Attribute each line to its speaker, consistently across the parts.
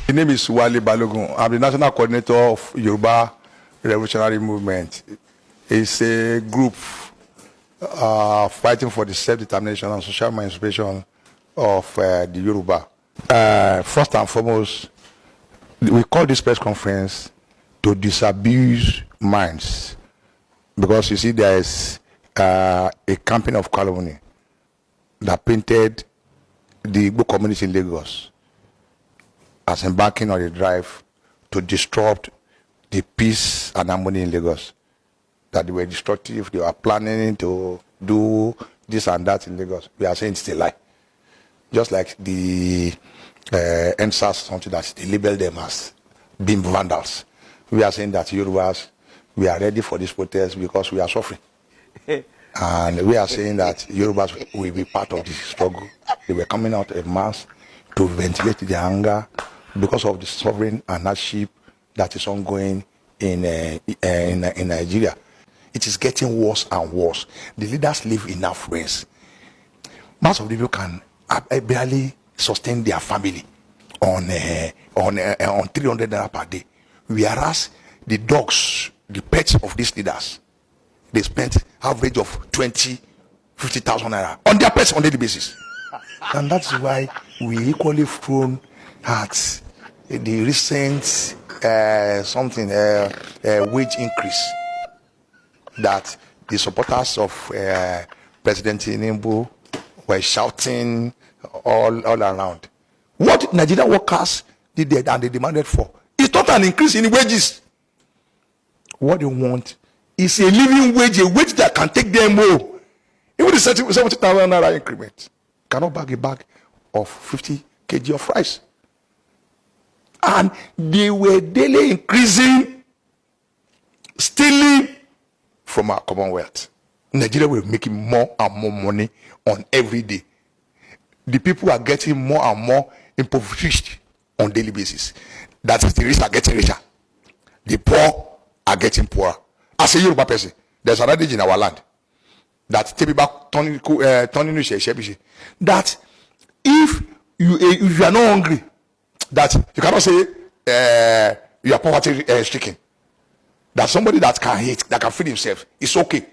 Speaker 1: The name is Wale Balogun. I'm the national coordinator of Yoruba Revolutionary Movement. It's a group fighting for the self-determination and social emancipation of the Yoruba. First and foremost, we call this press conference to disabuse minds, because you see there is a campaign of calumny that painted the Igbo community in Lagos as embarking on a drive to disrupt the peace and harmony in Lagos, that they were destructive, they were planning to do this and that in Lagos. We are saying it's a lie. Just like the NSAS, something that they label them as being vandals. We are saying that Yorubas, we are ready for this protest because we are suffering. And we are saying that Yorubas will be part of this struggle. They were coming out en masse to ventilate their anger because of the suffering and hardship that is ongoing in Nigeria. It is getting worse and worse. The leaders live in affluence. Most of the people can barely sustain their family on 300 naira per day, whereas the dogs, the pets of these leaders, they spent average of 50,000 naira on their pets on daily basis. And that's why we equally thrown at the recent wage increase that the supporters of President Tinubu were shouting all around. What Nigerian workers did and they demanded for is not an increase in wages. What they want is a living wage, a wage that can take them home. Even the 70,000 naira increment cannot bag a bag of 50 kg of rice. And they were daily increasing, stealing from our Commonwealth. Nigeria will be making more and more money on every day. The people are getting more and more impoverished on daily basis. That is, the rich are getting richer. The poor are getting poorer. As a Yoruba person, there's an adage in our land that that if you are not hungry, that you cannot say you are poverty stricken. That somebody that can eat, that can feed himself, is okay,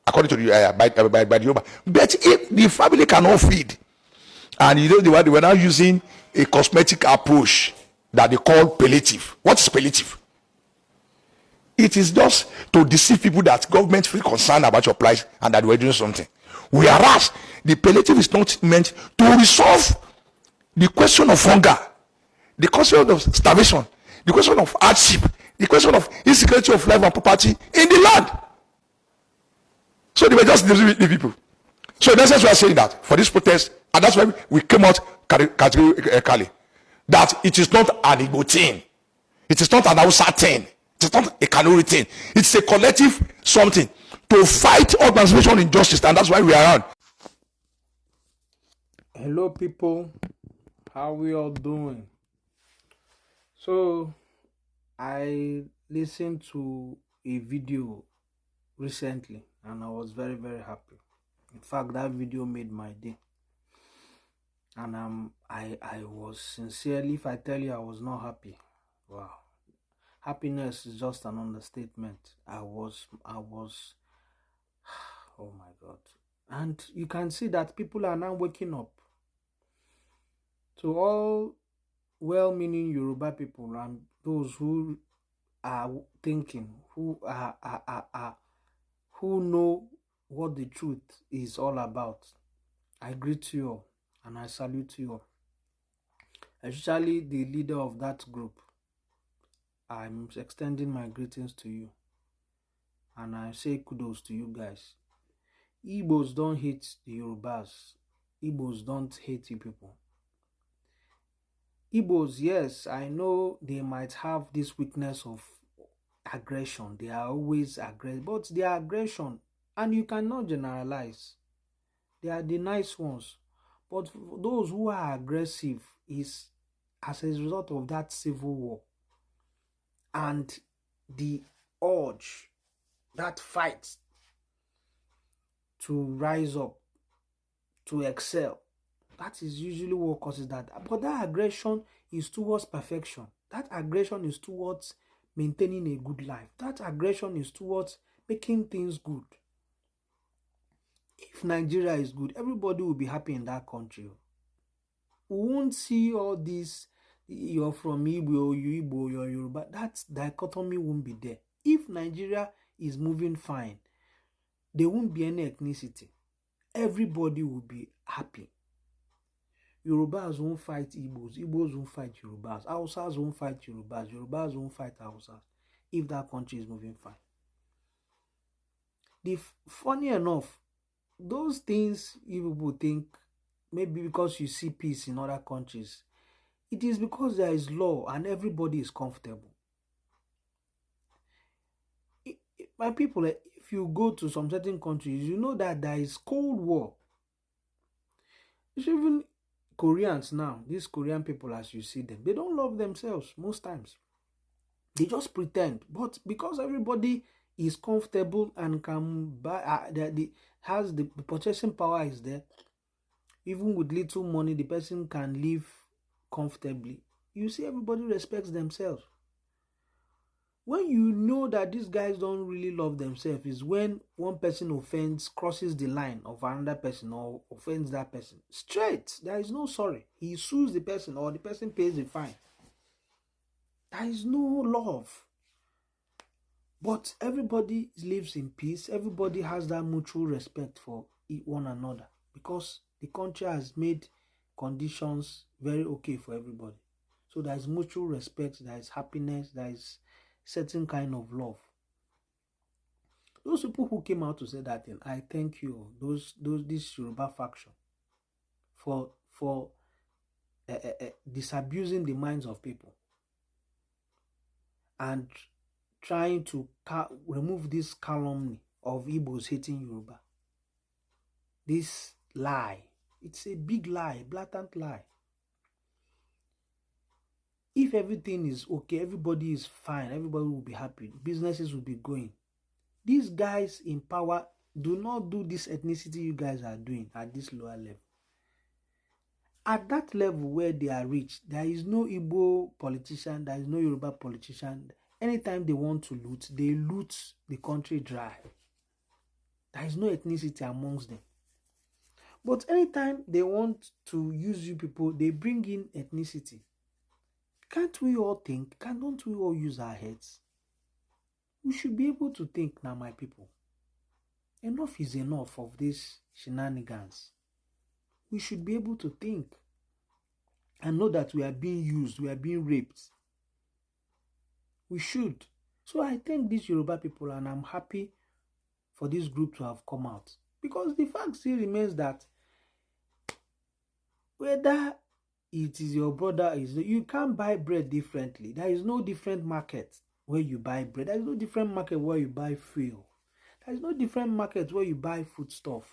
Speaker 1: according to the by the Yoruba. But if the family cannot feed, and you know they were now using a cosmetic approach that they call palliative. What is palliative? It is just to deceive people that government feel concerned about your plight and that we're doing something. Whereas the palliative is not meant to resolve the question of hunger, the question of starvation, the question of hardship, the question of insecurity of life and property in the land. So they were just deceiving the people. So in essence, we are saying that for this protest, and that's why we came out categorically, that it is not an Igbo thing, it is not an Hausa thing, it is not a Kanuri thing. It's a collective something to fight organization injustice, and that's why we are on.
Speaker 2: Hello, people. How we all doing? So, I listened to a video recently, and I was very, very happy. In fact, that video made my day. And I was sincerely, if I tell you I was not happy, wow. Happiness is just an understatement. I was, oh my God. And you can see that people are now waking up. To all well-meaning Yoruba people and those who are thinking, who know what the truth is all about, I greet you all and I salute you all. Especially the leader of that group. I'm extending my greetings to you. And I say kudos to you guys. Igbos don't hate the Yorubas. Igbos don't hate you people. Igbos, yes, I know they might have this weakness of aggression. They are always aggressive, but their aggression, and you cannot generalize. They are the nice ones. But those who are aggressive is as a result of that civil war and the urge, that fight to rise up, to excel. That is usually what causes that. But that aggression is towards perfection. That aggression is towards maintaining a good life. That aggression is towards making things good. If Nigeria is good, everybody will be happy in that country. We won't see all this, you're from Igbo, you Igbo, you're Yoruba. That dichotomy won't be there. If Nigeria is moving fine, there won't be any ethnicity. Everybody will be happy. Yorubas won't fight Igbos. Igbos won't fight Yorubas. Hausas won't fight Yorubas. Yorubas won't fight Hausas. If that country is moving fine. Funny enough, those things you people think, maybe because you see peace in other countries, it is because there is law and everybody is comfortable. My people, if you go to some certain countries, you know that there is Cold War. Even Koreans now, these Korean people, as you see them, they don't love themselves most times. They just pretend. But because everybody is comfortable and can buy, has the purchasing power is there, even with little money, the person can live comfortably. You see, everybody respects themselves. When you know that these guys don't really love themselves is when one person crosses the line of another person or offends that person. Straight. There is no sorry. He sues the person or the person pays the fine. There is no love. But everybody lives in peace. Everybody has that mutual respect for one another because the country has made conditions very okay for everybody. So there is mutual respect, there is happiness, there is certain kind of love. Those people who came out to say that thing, I thank you, this Yoruba faction, for disabusing the minds of people and trying to remove this calumny of Igbos hating Yoruba. This lie, it's a big lie, blatant lie. If everything is okay, everybody is fine, everybody will be happy, businesses will be going. These guys in power do not do this ethnicity you guys are doing at this lower level. At that level where they are rich, there is no Igbo politician, there is no Yoruba politician. Anytime they want to loot, they loot the country dry. There is no ethnicity amongst them. But anytime they want to use you people, they bring in ethnicity. Can't we all think? Can't we all use our heads? We should be able to think now, my people. Enough is enough of these shenanigans. We should be able to think and know that we are being used, we are being raped. We should. So I thank these Yoruba people and I'm happy for this group to have come out. Because the fact still remains that whether it is your brother, you can't buy bread differently. There is no different market where you buy bread. There is no different market where you buy fuel. There is no different market where you buy food stuff.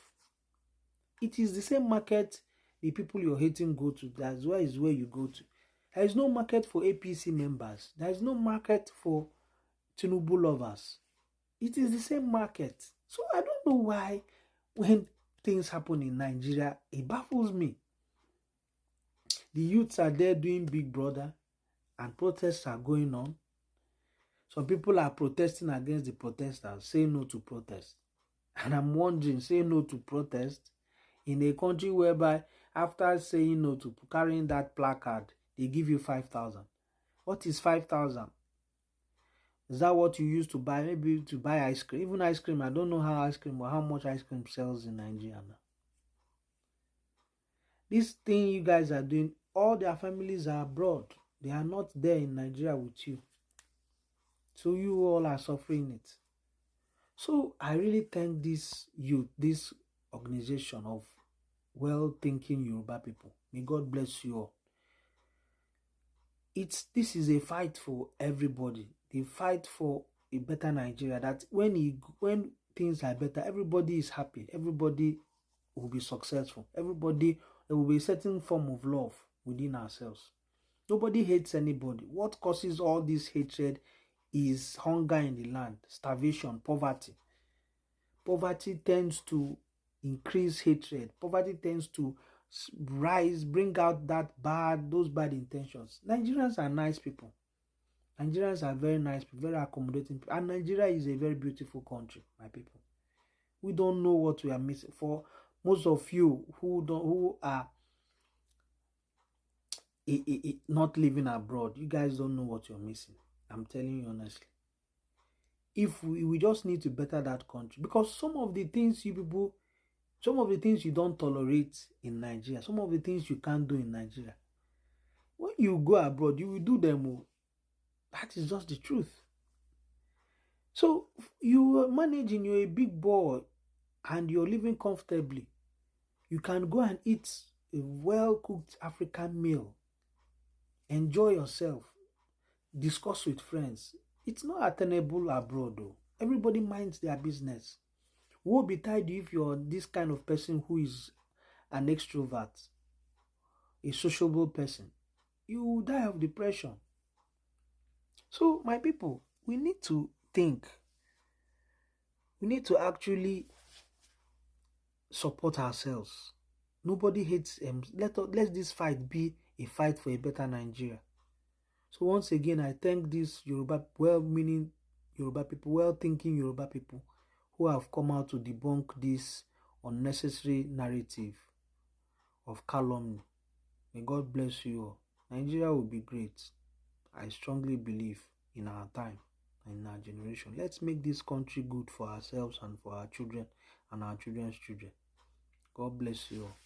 Speaker 2: It is the same market the people you're hating go to. That's where you go to. There is no market for APC members. There is no market for Tinubu lovers. It is the same market. So I don't know why when things happen in Nigeria, it baffles me. The youths are there doing Big Brother and protests are going on. Some people are protesting against the protesters, saying no to protest. And I'm wondering, saying no to protest in a country whereby after saying no to carrying that placard, they give you 5,000. What is 5,000? Is that what you used to buy? Maybe to buy ice cream. Even ice cream, I don't know how much ice cream sells in Nigeria now. This thing you guys are doing, all their families are abroad. They are not there in Nigeria with you. So you all are suffering it. So I really thank this youth, this organization of well-thinking Yoruba people. May God bless you all. This is a fight for everybody. The fight for a better Nigeria. That when things are better, everybody is happy. Everybody will be successful. There will be a certain form of love within ourselves. Nobody hates anybody. What causes all this hatred is hunger in the land, starvation, poverty. Poverty tends to increase hatred. Poverty tends to rise, bring out those bad intentions. Nigerians are nice people. Nigerians are very nice people, very accommodating people. And Nigeria is a very beautiful country, my people. We don't know what we are missing. For most of you who are not living abroad, you guys don't know what you're missing. I'm telling you honestly. If we just need to better that country, because some of the things you don't tolerate in Nigeria, some of the things you can't do in Nigeria, when you go abroad, you will do them. Oh. That is just the truth. So you are managing, you're a big boy and you're living comfortably. You can go and eat a well-cooked African meal, enjoy yourself, discuss with friends. It's not attainable abroad though. Everybody minds their business. Woe betide you if you're this kind of person who is an extrovert, a sociable person. You will die of depression. So, my people, we need to think. We need to actually support ourselves. Nobody hates let this fight be a fight for a better Nigeria. So once again, I thank these well-meaning Yoruba people, well-thinking Yoruba people who have come out to debunk this unnecessary narrative of calumny. May God bless you all. Nigeria will be great. I strongly believe in our time and in our generation. Let's make this country good for ourselves and for our children and our children's children. God bless you all.